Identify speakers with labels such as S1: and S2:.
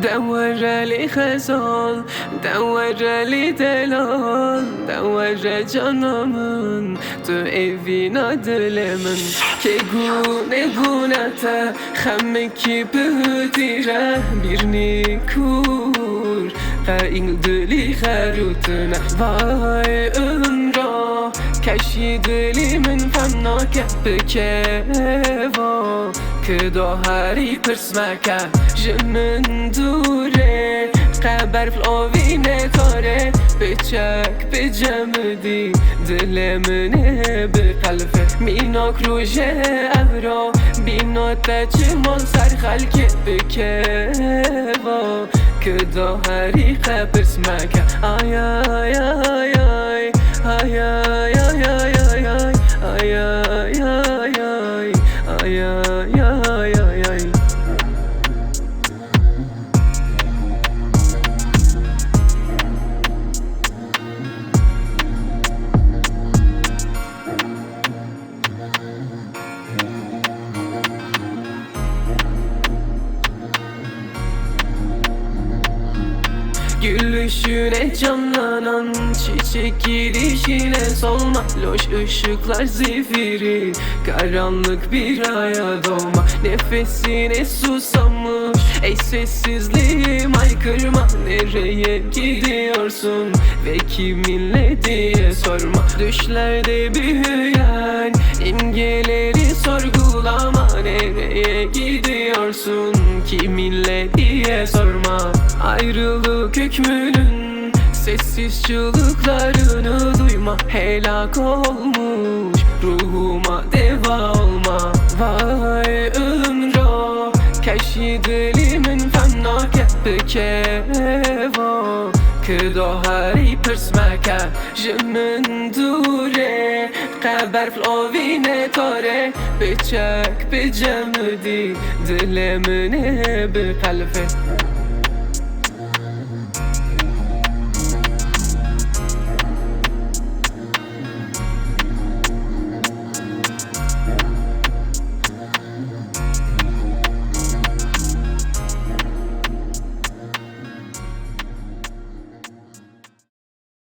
S1: دور لي خزان دور لي دلال دور canımın تو evine dilemin که گونه گونته خمه کی بودیره بیرنی کور قایل دلی خروتنه وای عمره کشیدلی من فناکه بکوا که داهری پرسمکه جمن دوره قبر فلاوی نتاره بچک بجمدی دل منه به قلبه میناک روژه ابرا بیناته چه مال سر خلکه بکوا که داهری قبر سمکه آی آی آی آی آی آی آی آی آی آی آی آی آی Gülüşüne canlanan çiçek girişine solma Loş ışıklar zifiri karanlık bir aya doğma Nefesine susamış ey sessizliğim haykırma Nereye gidiyorsun ve kiminle diye sorma Düşlerde büyüyen imgeleri sorgulama Nereye gidiyorsun kiminle diye sorma Ayrılık hükmünün sessiz çığlıklarını duyma Helak olmuş ruhuma deva olma Vay ömra keşidilimin fennake bekeva که داهری پرسمکه جمن دوره قبر فلاوی نتاره بچک بجمدی دل منه به قلبه